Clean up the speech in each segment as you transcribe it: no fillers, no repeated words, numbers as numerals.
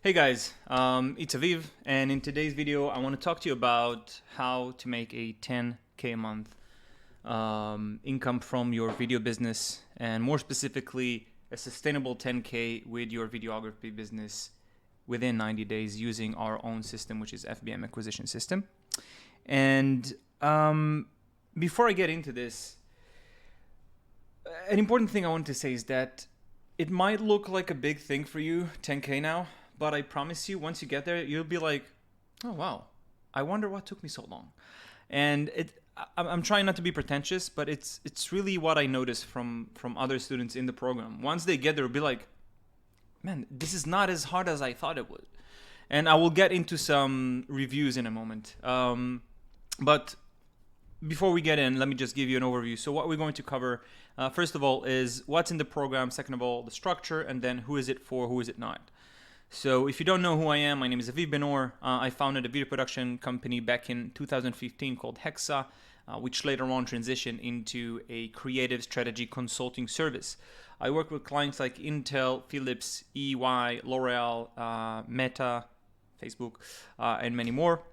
Hey guys, it's Aviv, and in today's video, I want to talk to you about how to make a 10K a month income from your video business, and more specifically, a sustainable 10K with your videography business within 90 days using our own system, which is FBM acquisition system. And before I get into this, an important thing I want to say is that it might look like a big thing for you, 10K now, but I promise you, once you get there, you'll be like, oh wow, I wonder what took me so long. And I'm trying not to be pretentious, but it's really what I noticed from other students in the program. Once they get there, they'll be like, man, this is not as hard as I thought it would. And I will get into some reviews in a moment. But before we get in, let me just give you an overview. So what we're going to cover, first of all, is what's in the program. Second of all, the structure, and then who is it for, who is it not. So if you don't know who I am, my name is Aviv Ben-Or. I founded a video production company back in 2015 called Hexa, which later on transitioned into a creative strategy consulting service. I work with clients like Intel, Philips, EY, L'Oreal, Meta, Facebook, and many more.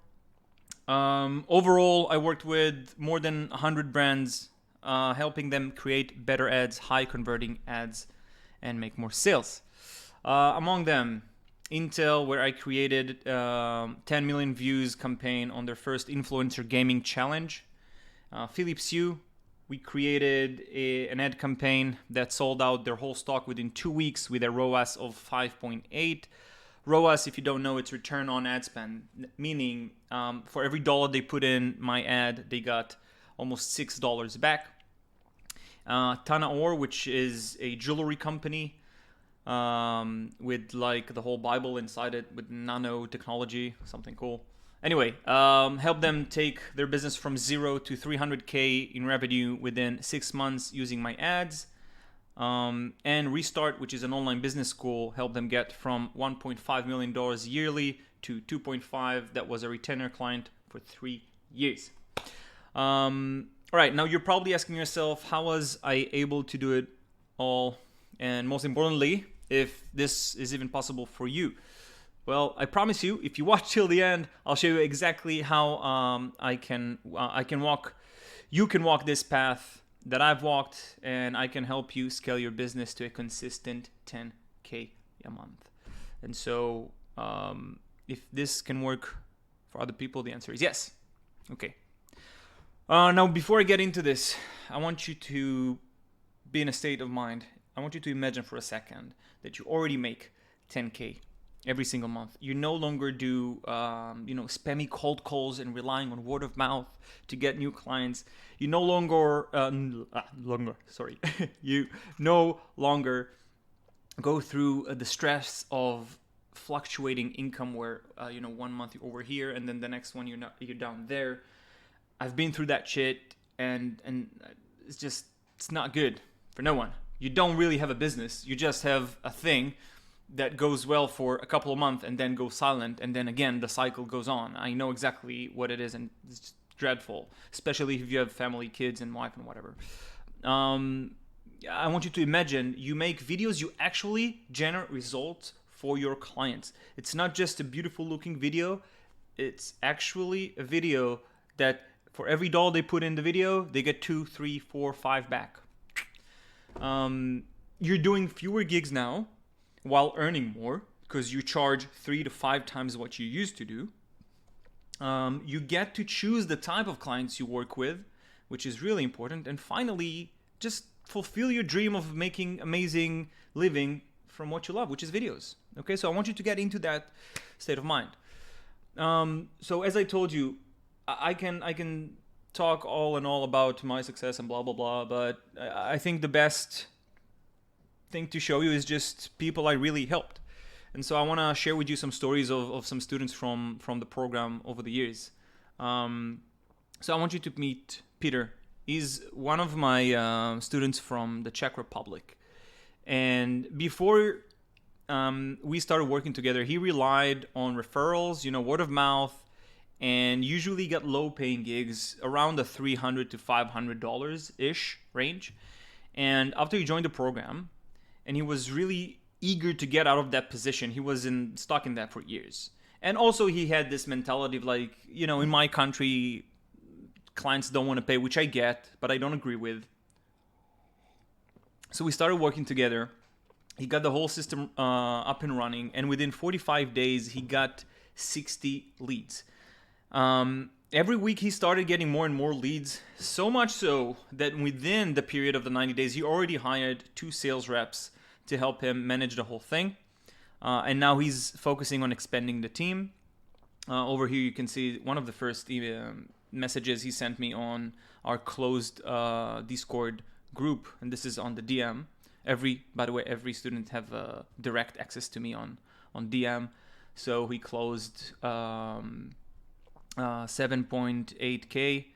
Overall, I worked with more than 100 brands, helping them create better ads, high converting ads, and make more sales. Among them, Intel, where I created 10 million views campaign on their first influencer gaming challenge. Philips Hue, we created an ad campaign that sold out their whole stock within 2 weeks with a ROAS of 5.8. ROAS, if you don't know, it's return on ad spend, meaning for every dollar they put in my ad, they got almost $6 back. Tana Or, which is a jewelry company, with like the whole Bible inside it with nanotechnology, something cool. Anyway, help them take their business from 0 to 300K in revenue within 6 months using my ads. And Restart, which is an online business school, helped them get from $1.5 million yearly to 2.5. That was a retainer client for 3 years. All right, now you're probably asking yourself, how was I able to do it all? And most importantly, if this is even possible for you. Well, I promise you, if you watch till the end, I'll show you exactly how I can walk. You can walk this path that I've walked, and I can help you scale your business to a consistent 10K a month. And so, if this can work for other people, the answer is yes. Okay. Now, before I get into this, I want you to be in a state of mind. I want you to imagine for a second that you already make 10K every single month. You no longer do, spammy cold calls and relying on word of mouth to get new clients. You no longer, you no longer go through the stress of fluctuating income where, 1 month you're over here and then the next one you're down there. I've been through that shit, and it's not good for no one. You don't really have a business. You just have a thing that goes well for a couple of months and then goes silent, and then again the cycle goes on. I know exactly what it is, and it's just dreadful, especially if you have family, kids, and wife and whatever. I want you to imagine you make videos, you actually generate results for your clients. It's not just a beautiful looking video. It's actually a video that for every dollar they put in the video, they get 2, 3, 4, 5 back. You're doing fewer gigs now while earning more because you charge 3 to 5 times what you used to do. You get to choose the type of clients you work with, which is really important. And finally, just fulfill your dream of making amazing living from what you love, which is videos. Okay, so I want you to get into that state of mind. So as I told you, I can talk all and all about my success and blah blah blah, but I think the best thing to show you is just people I really helped. And so I want to share with you some stories of some students from the program over the years. So I want you to meet Peter. He's one of my students from the Czech Republic. And before we started working together, he relied on referrals, word of mouth, and usually got low paying gigs around the $300 to $500 ish range. And after he joined the program, and he was really eager to get out of that position. He was stuck in that for years. And also he had this mentality of like, you know, in my country, clients don't want to pay, which I get, but I don't agree with. So we started working together. He got the whole system up and running, and within 45 days, he got 60 leads. Every week, he started getting more and more leads, so much so that within the period of the 90 days, he already hired 2 sales reps to help him manage the whole thing. And now he's focusing on expanding the team. Over here, you can see one of the first messages he sent me on our closed Discord group, and this is on the DM. By the way, every student have direct access to me on DM. So he closed 7.8K,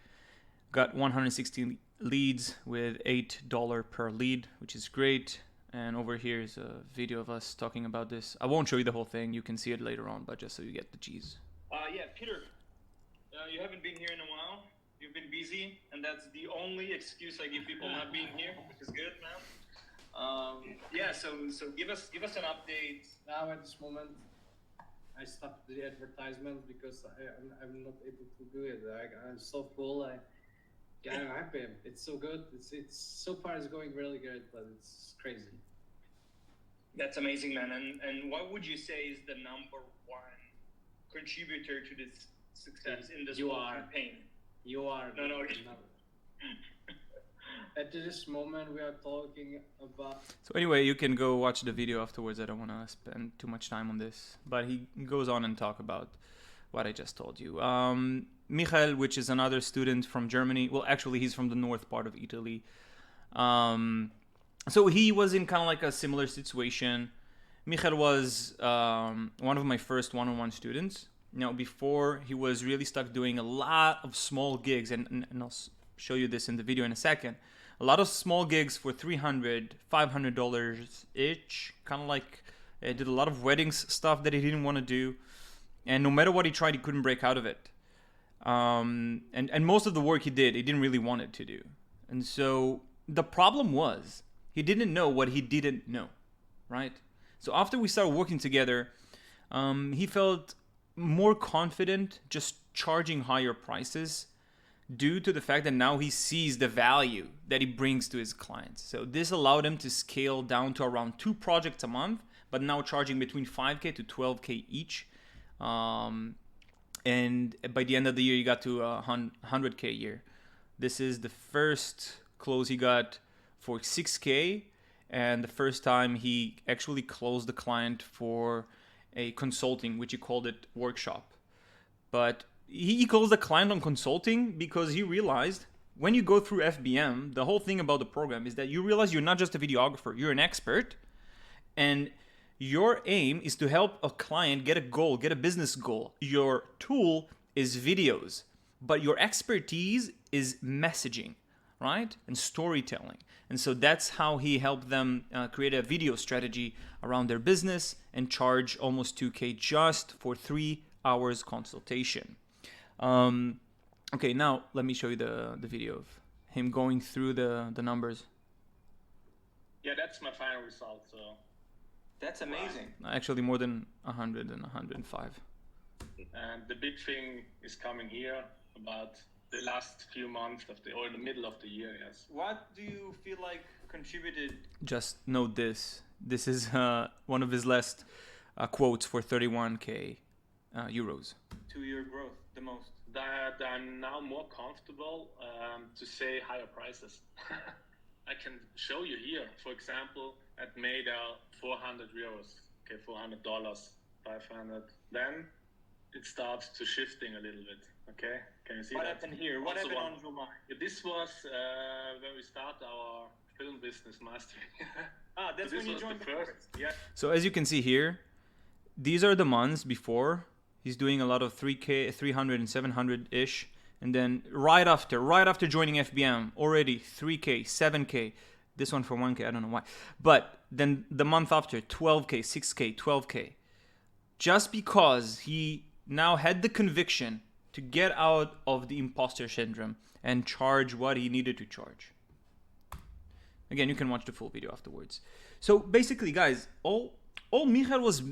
got 116 leads with $8 per lead, which is great. And over here is a video of us talking about this. I won't show you the whole thing. You can see it later on, but just so you get the G's. Yeah, Peter, you haven't been here in a while. You've been busy, and that's the only excuse I give people not being here, which is good, man. Yeah, so give us an update. Now at this moment, I stopped the advertisement because I'm not able to do it. I'm so full. I'm happy. It's so good. It's so far it's going really good, but it's crazy. That's amazing, man. And what would you say is the number one contributor to this success in this whole campaign? You are. No. At this moment, we are talking about... So anyway, you can go watch the video afterwards. I don't want to spend too much time on this. But he goes on and talk about what I just told you. Michael, which is another student from Germany. Well, actually, he's from the north part of Italy. So he was in kind of like a similar situation. Michael was one of my first one-on-one students. Now, before, he was really stuck doing a lot of small gigs. And I'll show you this in the video in a second. A lot of small gigs for $300, $500 each. Kind of like did a lot of weddings stuff that he didn't want to do. And no matter what he tried, he couldn't break out of it. And most of the work he didn't really want it to do. And so the problem was he didn't know what he didn't know, right? So after we started working together, he felt more confident just charging higher prices due to the fact that now he sees the value that he brings to his clients. So this allowed him to scale down to around 2 projects a month, but now charging between 5K to 12K each. And by the end of the year, he got to 100K a year. This is the first close he got for 6K, and the first time he actually closed the client for a consulting, which he called it workshop. But he closed the client on consulting because he realized when you go through FBM, the whole thing about the program is that you realize you're not just a videographer, you're an expert, and your aim is to help a client get a goal, get a business goal. Your tool is videos, but your expertise is messaging, right? And storytelling. And so that's how he helped them create a video strategy around their business and charge almost 2K just for 3 hours consultation. Okay, now let me show you the video of him going through the numbers. Yeah, that's my final result, so... That's amazing. Actually, more than 100 and 105. And the big thing is coming here about the last few months or the middle of the year, yes. What do you feel like contributed? Just note this. This is one of his last quotes for 31K euros. To your growth, the most. That I'm now more comfortable to say higher prices. I can show you here, for example, at made 400 euros, okay, $400, 500. Then it starts to shifting a little bit, okay? Can you see what that? Happened here? What happened on your mind? This was when we start our film business mastering. That's when you joined the first. Yeah. So as you can see here, these are the months before. He's doing a lot of 3K, 300 and 700-ish. And then right after joining FBM, already 3K, 7K. This one for 1K, I don't know why. But then the month after, 12K, 6K, 12K. Just because he now had the conviction to get out of the imposter syndrome and charge what he needed to charge. Again, you can watch the full video afterwards. So basically, guys, all Michael was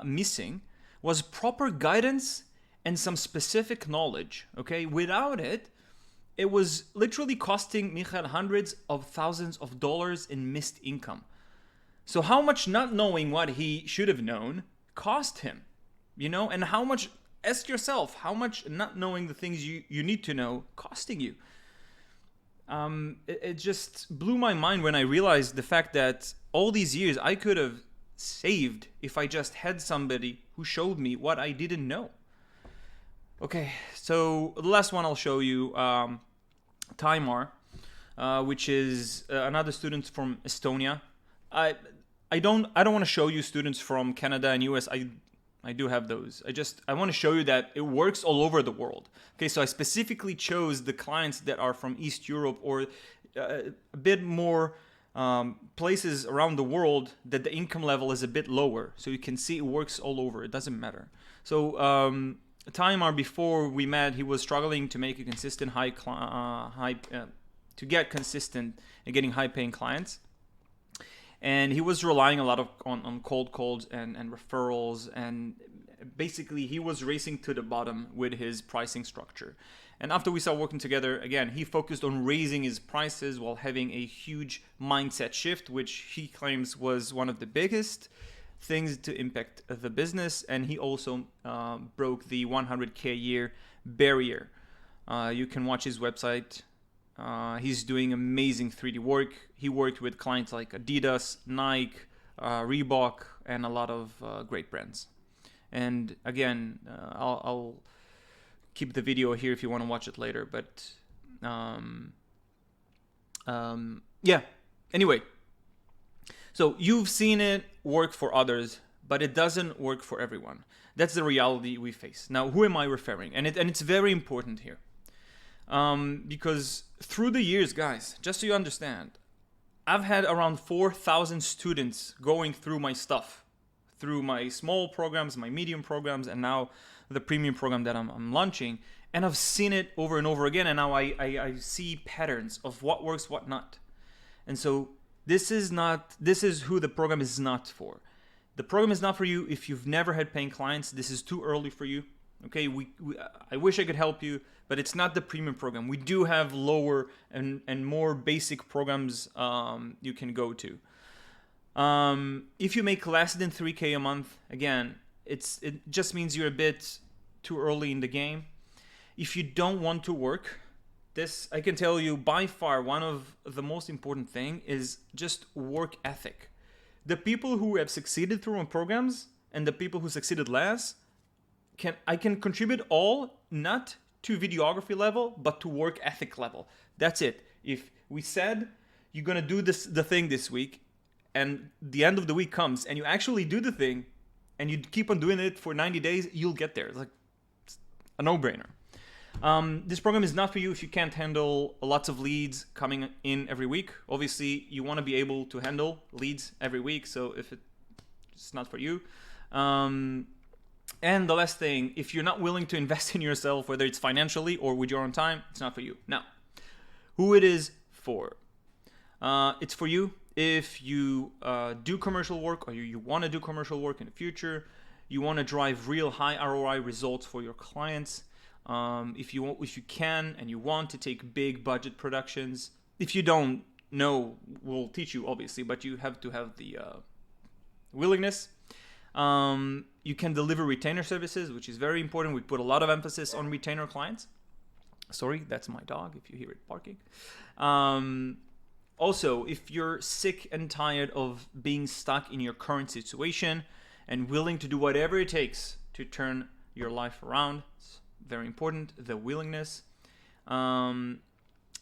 missing was proper guidance and some specific knowledge. Okay, without it, it was literally costing Michael hundreds of thousands of dollars in missed income. So how much not knowing what he should have known cost him, you know? And how much, ask yourself, how much not knowing the things you need to know costing you? It just blew my mind when I realized the fact that all these years I could have saved if I just had somebody who showed me what I didn't know. Okay, so the last one I'll show you, Taimar, which is another student from Estonia. I don't want to show you students from Canada and US. I do have those. I want to show you that it works all over the world. Okay, so I specifically chose the clients that are from East Europe or a bit more places around the world that the income level is a bit lower. So you can see it works all over. It doesn't matter. So Taimar, before we met, he was struggling to make a consistent to get consistent and getting high-paying clients. And he was relying a lot on cold calls and referrals, and basically he was racing to the bottom with his pricing structure. And after we started working together, again, he focused on raising his prices while having a huge mindset shift, which he claims was one of the biggest things to impact the business. And he also broke the 100K a year barrier. You can watch his website. He's doing amazing 3D work. He worked with clients like Adidas, Nike, Reebok, and a lot of great brands. And again, I'll keep the video here if you want to watch it later. But yeah, anyway. So you've seen it work for others, but it doesn't work for everyone. That's the reality we face. Now, who am I referring? And it's very important here. Because through the years, guys, just so you understand, I've had around 4,000 students going through my stuff, through my small programs, my medium programs, and now the premium program that I'm launching. And I've seen it over and over again, and now I see patterns of what works, what not. And so this is who the program is not for. The program is not for you if you've never had paying clients. This is too early for you. Okay, I wish I could help you, but it's not the premium program. We do have lower and more basic programs you can go to. If you make less than 3K a month, again, it just means you're a bit too early in the game. If you don't want to work, this, I can tell you, by far, one of the most important thing is just work ethic. The people who have succeeded through my programs and the people who succeeded less, I can contribute all not to videography level, but to work ethic level. That's it. If we said you're gonna do the thing this week, and the end of the week comes, and you actually do the thing, and you keep on doing it for 90 days, you'll get there. It's like a no-brainer. This program is not for you if you can't handle lots of leads coming in every week. Obviously, you want to be able to handle leads every week. So if it's not for you. And the last thing, if you're not willing to invest in yourself, whether it's financially or with your own time, it's not for you. Now, who it is for? It's for you if you do commercial work, or you want to do commercial work in the future. You want to drive real high ROI results for your clients. If you can and you want to take big budget productions. If you don't know, we'll teach you obviously, but you have to have the willingness. You can deliver retainer services, which is very important. We put a lot of emphasis on retainer clients. Sorry, that's my dog if you hear it barking. Also, if you're sick and tired of being stuck in your current situation and willing to do whatever it takes to turn your life around, it's very important, the willingness. And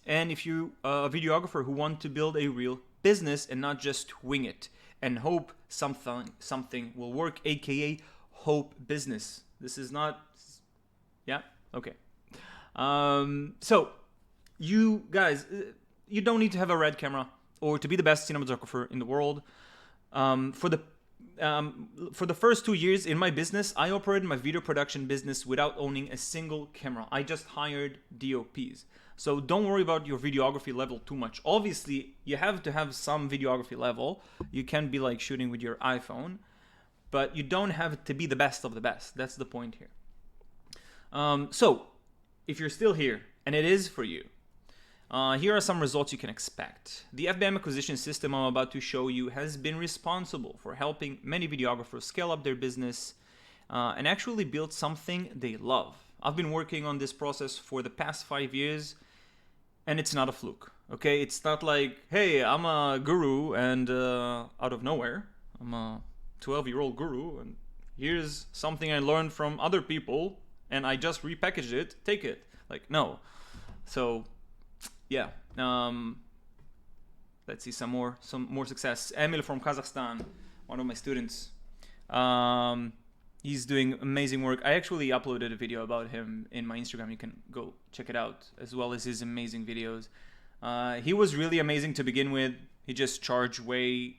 if you're a videographer who want to build a real business and not just wing it and hope something will work, aka hope business. This is not, yeah, okay. So you guys, you don't need to have a red camera or to be the best cinematographer in the world. For the first 2 years in my business, I operated my video production business without owning a single camera. I just hired DOPs. So don't worry about your videography level too much. Obviously, you have to have some videography level. You can't be like shooting with your iPhone, but you don't have to be the best of the best. That's the point here. So if you're still here, and it is for you, here are some results you can expect. The FBM acquisition system I'm about to show you has been responsible for helping many videographers scale up their business and actually build something they love. I've been working on this process for the past 5 years, and it's not a fluke, okay? It's not like, hey, I'm a guru and out of nowhere, I'm a 12-year-old guru and here's something I learned from other people and I just repackaged it, take it. Like, no. So, yeah. Let's see some more success. Emil from Kazakhstan, one of my students. He's doing amazing work. I actually uploaded a video about him in my Instagram. You can go check it out, as well as his amazing videos. He was really amazing to begin with. He just charged way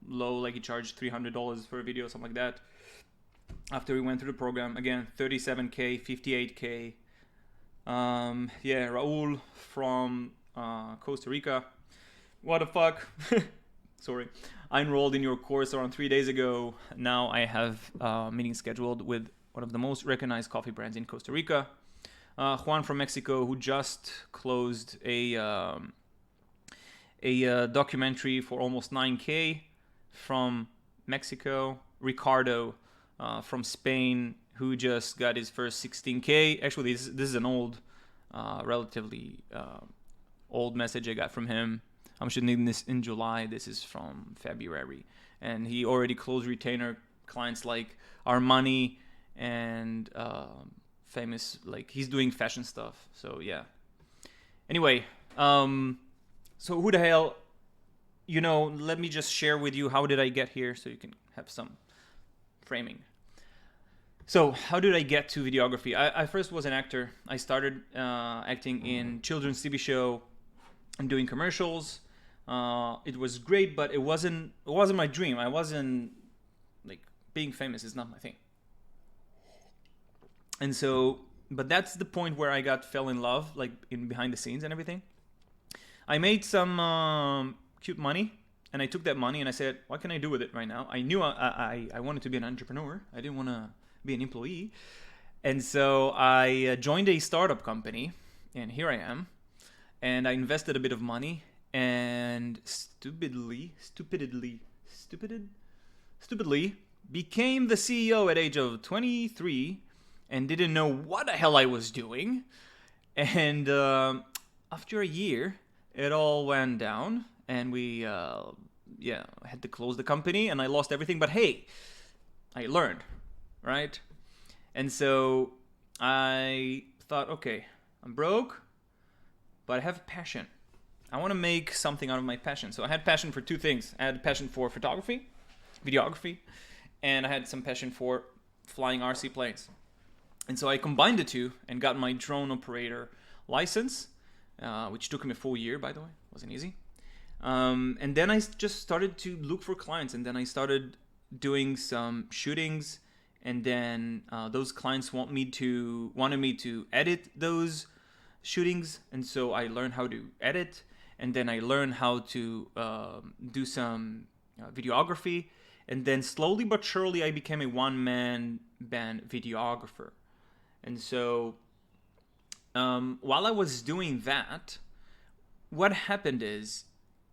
low, like he charged $300 for a video, something like that. After we went through the program, again, 37K, 58K. Yeah, Raul from Costa Rica. What the fuck? Sorry. I enrolled in your course around 3 days ago. Now I have a meeting scheduled with one of the most recognized coffee brands in Costa Rica. Juan from Mexico, who just closed a documentary for almost 9K from Mexico. Ricardo from Spain, who just got his first 16K. Actually, this is an old, relatively old message I got from him. I'm shooting this in July. This is from February. And he already closed retainer clients like Armani and famous, like he's doing fashion stuff. So yeah. Anyway, so who the hell, let me just share with you how did I get here so you can have some framing. So how did I get to videography? I first was an actor. I started acting in children's TV show and doing commercials. It was great, but it wasn't my dream. I wasn't like being famous is not my thing. And so, but that's the point where I fell in love, like in behind the scenes and everything. I made some cute money, and I took that money and I said, what can I do with it right now? I knew I wanted to be an entrepreneur. I didn't want to be an employee. And so I joined a startup company, and here I am. And I invested a bit of money, and stupidly became the CEO at age of 23 and didn't know what the hell I was doing. And after a year, it all went down, and we had to close the company, and I lost everything. But hey, I learned, right? And so I thought, okay, I'm broke, but I have a passion. I want to make something out of my passion. So I had passion for two things. I had a passion for photography, videography, and I had some passion for flying RC planes. And so I combined the two and got my drone operator license, which took me a full year, by the way. It wasn't easy. And then I just started to look for clients, and then I started doing some shootings, and then those clients wanted me to edit those shootings, and so I learned how to edit, and then I learned how to do some videography, and then slowly but surely I became a one-man band videographer. And so while I was doing that, what happened is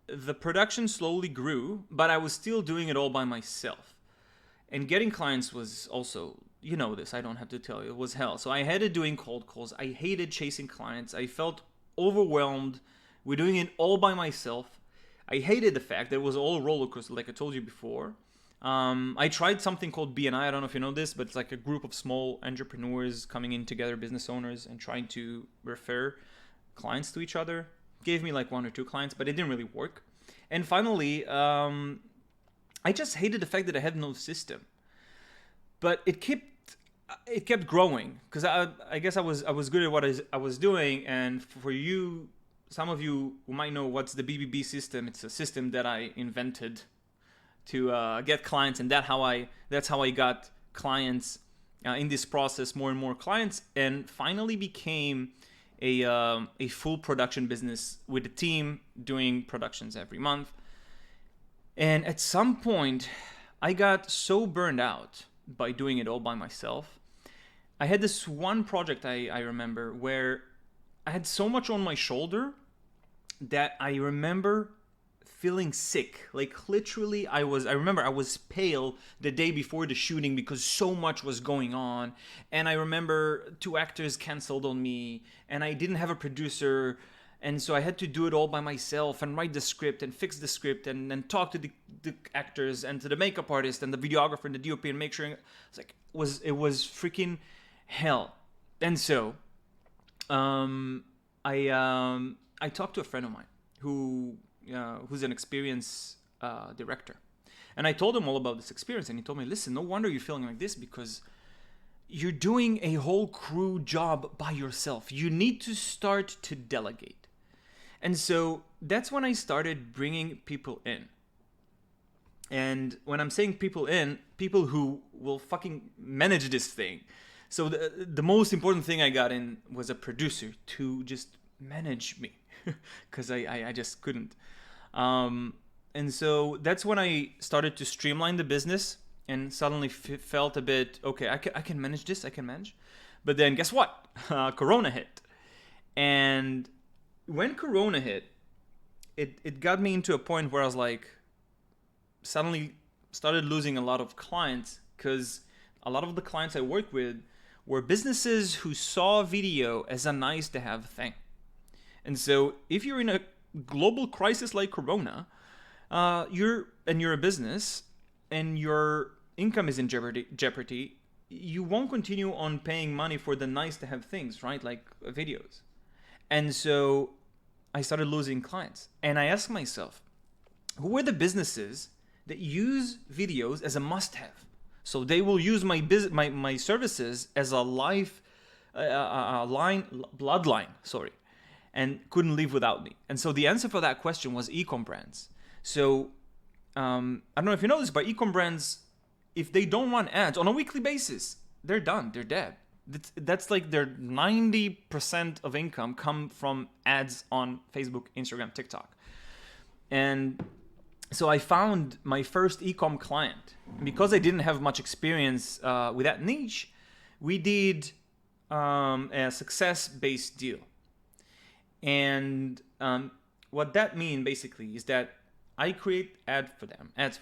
the production slowly grew, but I was still doing it all by myself. And getting clients was also, this, I don't have to tell you, it was hell. So I hated doing cold calls. I hated chasing clients. I felt overwhelmed with doing it all by myself. I hated the fact that it was all roller coaster, like I told you before. I tried something called BNI. I don't know if you know this, but it's like a group of small entrepreneurs coming in together, business owners, and trying to refer clients to each other. Gave me like 1 or 2 clients, but it didn't really work. And finally, I just hated the fact that I had no system. But it kept growing, because I guess I was good at what I was doing. And for you, some of you who might know what's the BBB system, it's a system that I invented to get clients, and that's how I got clients in this process, more and more clients, and finally became a full production business with a team doing productions every month. And at some point, I got so burned out by doing it all by myself. I had this one project I remember where I had so much on my shoulder that I remember feeling sick. Like literally I remember I was pale the day before the shooting because so much was going on. And I remember 2 actors canceled on me and I didn't have a producer. And so I had to do it all by myself and write the script and fix the script and then talk to the actors and to the makeup artist and the videographer and the DOP and make sure it was freaking hell. And so I talked to a friend of mine who's an experienced director, and I told him all about this experience, and he told me, listen, no wonder you're feeling like this because you're doing a whole crew job by yourself. You need to start to delegate. And so that's when I started bringing people in. And when I'm saying people in, people who will fucking manage this thing. So the most important thing I got in was a producer to just manage me because I just couldn't. And so that's when I started to streamline the business and suddenly felt a bit, okay, I can manage this, I can manage. But then guess what? Corona hit. And when Corona hit, it got me into a point where I was like, suddenly started losing a lot of clients because a lot of the clients I worked with were businesses who saw video as a nice to have thing. And so if you're in a global crisis like Corona, you're a business and your income is in jeopardy, you won't continue on paying money for the nice to have things, right? Like videos. And so I started losing clients. And I asked myself, who are the businesses that use videos as a must-have? So they will use my services as a bloodline, and couldn't live without me. And so the answer for that question was e-com brands. So I don't know if you know this, but e-com brands, if they don't run ads on a weekly basis, they're done, they're dead. That's like their 90% of income come from ads on Facebook, Instagram, TikTok. And so I found my first e-com client. Because I didn't have much experience with that niche, we did a success-based deal. And what that means basically is that I create ads for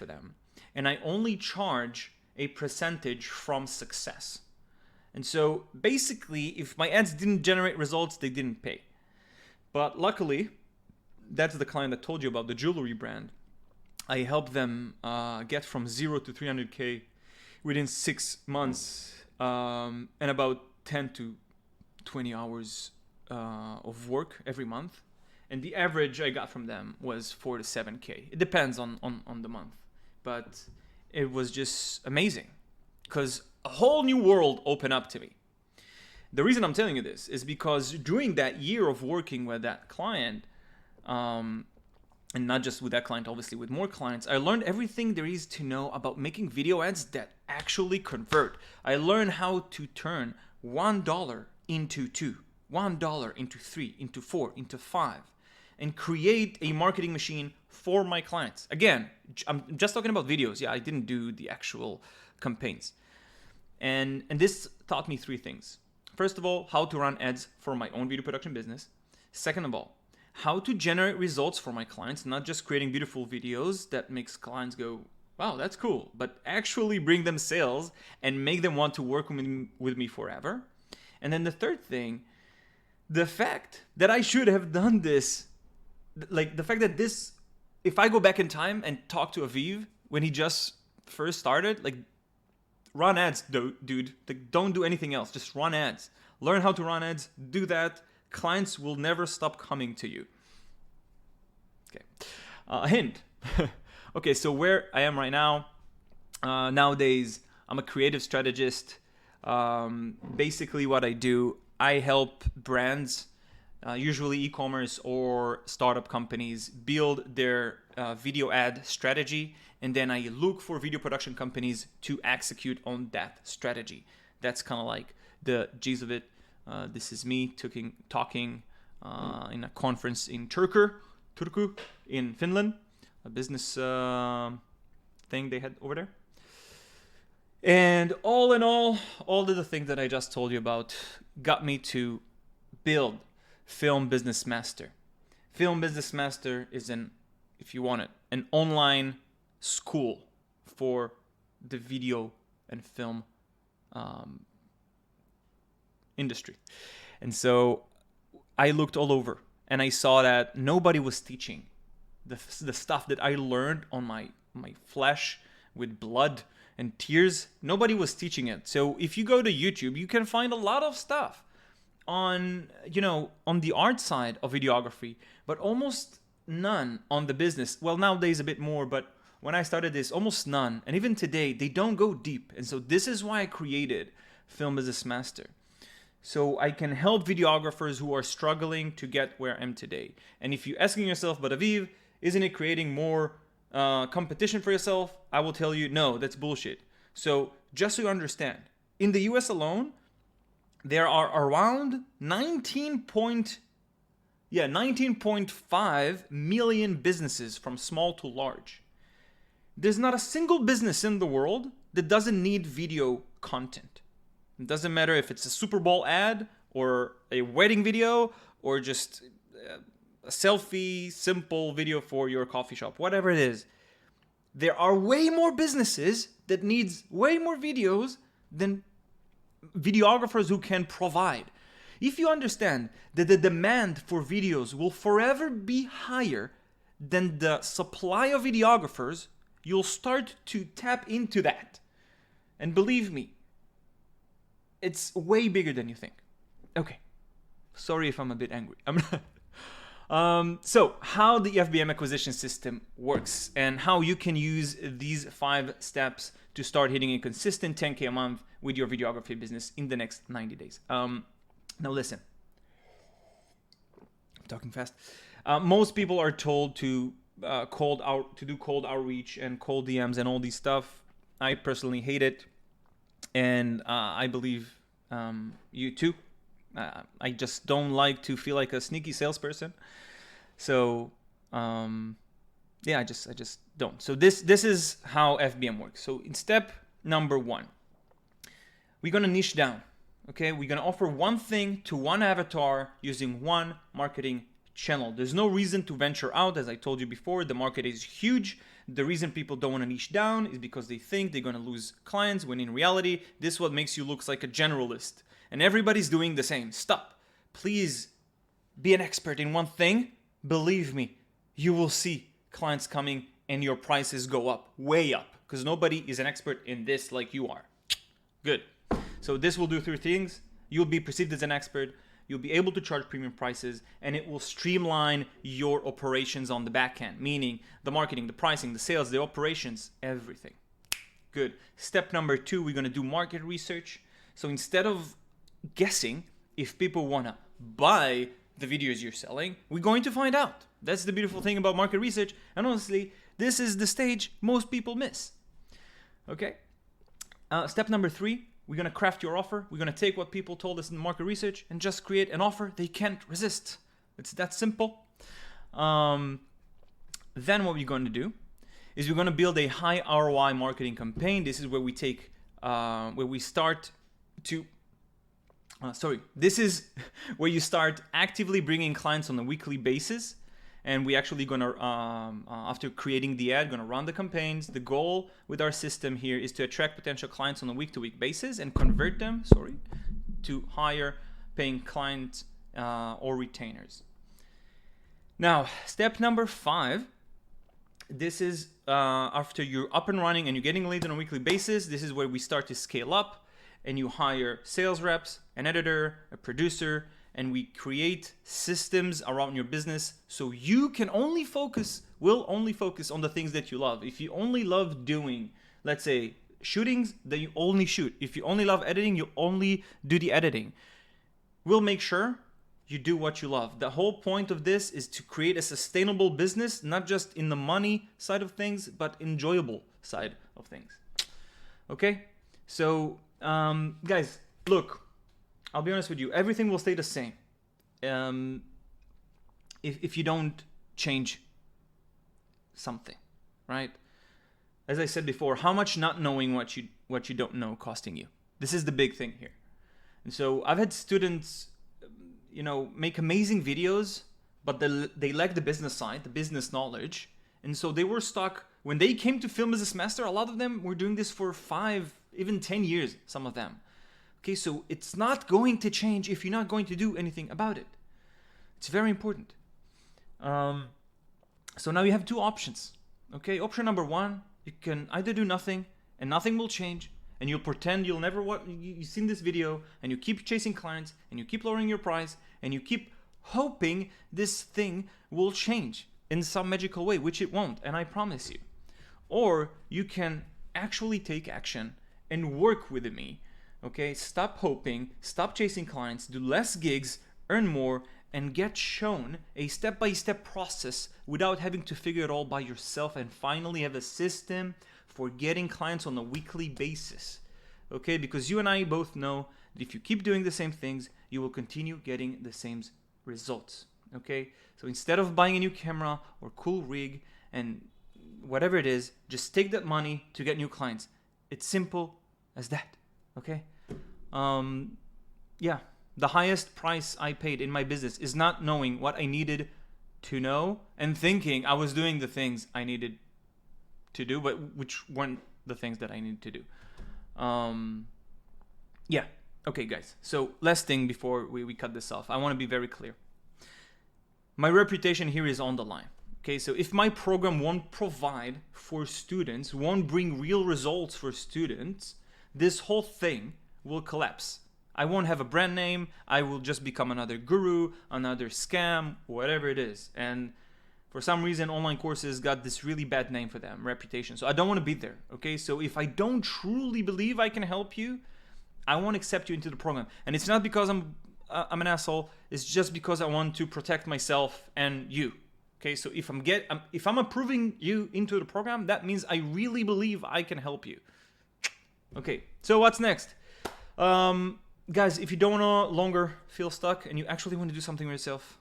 them, and I only charge a percentage from success. And so basically, if my ads didn't generate results, they didn't pay. But luckily, that's the client that told you about, the jewelry brand. I helped them get from 0 to 300K within 6 months and about 10 to 20 hours of work every month. And the average I got from them was 4 to 7K. It depends on the month. But it was just amazing because a whole new world opened up to me. The reason I'm telling you this is because during that year of working with that client, and not just with that client, obviously with more clients, I learned everything there is to know about making video ads that actually convert. I learned how to turn $1 into 2, $1 into 3, into 4, into 5, and create a marketing machine for my clients. Again, I'm just talking about videos. Yeah, I didn't do the actual campaigns. And this taught me 3 things. First of all, how to run ads for my own video production business. Second of all, how to generate results for my clients, not just creating beautiful videos that makes clients go, wow, that's cool, but actually bring them sales and make them want to work with me forever. And then the third thing, the fact that I should have done this, like the fact that this, if I go back in time and talk to Aviv when he just first started, like, run ads, dude. Like, don't do anything else. Just run ads. Learn how to run ads. Do that. Clients will never stop coming to you. Okay. A hint. Okay, so where I am right now, nowadays, I'm a creative strategist. Basically what I do, I help brands, usually e-commerce or startup companies, build their video ad strategy, and then I look for video production companies to execute on that strategy. That's kind of like the gist of it. This is me talking in a conference in Turku in Finland, a business thing they had over there. And all in all of the things that I just told you about got me to build Film Business Master. Film Business Master is if you want it, an online school for the video and film industry. And so I looked all over and I saw that nobody was teaching the stuff that I learned on my flesh with blood and tears. Nobody was teaching it. So if you go to YouTube, you can find a lot of stuff on the art side of videography, but almost none on the business. Well, nowadays a bit more, but when I started this, almost none. And even today, they don't go deep. And so this is why I created Film Business Master. So I can help videographers who are struggling to get where I am today. And if you're asking yourself, but Aviv, isn't it creating more competition for yourself? I will tell you, no, that's bullshit. So just so you understand, in the US alone, there are around 19.5 million businesses from small to large. There's not a single business in the world that doesn't need video content. It doesn't matter if it's a Super Bowl ad or a wedding video or just a selfie, simple video for your coffee shop, whatever it is. There are way more businesses that needs way more videos than videographers who can provide. If you understand that the demand for videos will forever be higher than the supply of videographers, you'll start to tap into that. And believe me, it's way bigger than you think. Okay. Sorry if I'm a bit angry. I'm not. So how the FBM acquisition system works and how you can use these 5 steps to start hitting a consistent 10K a month with your videography business in the next 90 days. Now listen, I'm talking fast. Most people are told to do cold outreach and cold DMs and all these stuff. I personally hate it, and I believe you too. I just don't like to feel like a sneaky salesperson. So I just don't. So this is how FBM works. So in step number 1, we're gonna niche down. Okay, we're gonna offer one thing to one avatar using one marketing channel. There's no reason to venture out. As I told you before, the market is huge. The reason people don't want to niche down is because they think they're gonna lose clients, when in reality, this is what makes you look like a generalist. And everybody's doing the same. Stop. Please be an expert in one thing. Believe me, you will see clients coming and your prices go up, way up, because nobody is an expert in this like you are. Good. So this will do 3 things. You'll be perceived as an expert. You'll be able to charge premium prices, and it will streamline your operations on the back end, meaning the marketing, the pricing, the sales, the operations, everything. Good. Step number 2, we're going to do market research. So instead of guessing if people want to buy the videos you're selling, we're going to find out. That's the beautiful thing about market research. And honestly, this is the stage most people miss. Okay? Step number 3, we're going to craft your offer. We're going to take what people told us in market research and just create an offer they can't resist. It's that simple. Then what we're going to do is we're going to build a high ROI marketing campaign. This is where we take, this is where you start actively bringing clients on a weekly basis. And we actually gonna, after creating the ad, gonna run the campaigns. The goal with our system here is to attract potential clients on a week-to-week basis and convert them, to higher paying clients or retainers. Now, step number 5, this is after you're up and running and you're getting leads on a weekly basis, this is where we start to scale up and you hire sales reps, an editor, a producer, and we create systems around your business so you can will only focus on the things that you love. If you only love doing, let's say, shootings, then you only shoot. If you only love editing, you only do the editing. We'll make sure you do what you love. The whole point of this is to create a sustainable business, not just in the money side of things, but enjoyable side of things. Okay? So, guys, look, I'll be honest with you, everything will stay the same. If you don't change something, right? As I said before, how much not knowing what you don't know costing you? This is the big thing here. And so I've had students, make amazing videos, but they lack the business side, the business knowledge. And so they were stuck. When they came to film as a semester, a lot of them were doing this for 5, even 10 years, some of them. Okay, so it's not going to change if you're not going to do anything about it. It's very important. So now you have 2 options. Okay, option number 1, you can either do nothing and nothing will change, and you'll pretend you'll never you've seen this video, and you keep chasing clients, and you keep lowering your price, and you keep hoping this thing will change in some magical way, which it won't, and I promise you. Or you can actually take action and work with me. Okay, stop hoping, stop chasing clients, do less gigs, earn more, and get shown a step-by-step process without having to figure it all by yourself, and finally have a system for getting clients on a weekly basis. Okay, because you and I both know that if you keep doing the same things, you will continue getting the same results. Okay, so instead of buying a new camera or cool rig and whatever it is, just take that money to get new clients. It's simple as that. Okay, yeah. The highest price I paid in my business is not knowing what I needed to know and thinking I was doing the things I needed to do, but which weren't the things that I needed to do. Yeah. Okay, guys. So last thing before we cut this off, I want to be very clear. My reputation here is on the line. Okay, so if my program won't provide for students, won't bring real results for students, this whole thing will collapse. I won't have a brand name. I will just become another guru, another scam, whatever it is. And for some reason, online courses got this really bad name for them, reputation. So I don't want to be there. Okay, so if I don't truly believe I can help you, I won't accept you into the program. And it's not because I'm an asshole. It's just because I want to protect myself and you. Okay, so if I'm approving you into the program, that means I really believe I can help you. Okay, so what's next? Guys, if you don't no longer feel stuck and you actually want to do something with yourself,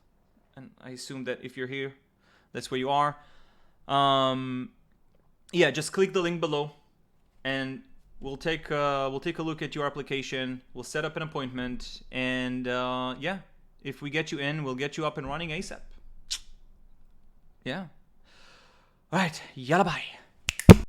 and I assume that if you're here, that's where you are. Yeah, just click the link below, and we'll take a look at your application. We'll set up an appointment, and yeah, if we get you in, we'll get you up and running ASAP. Yeah. All right. Yalla bye.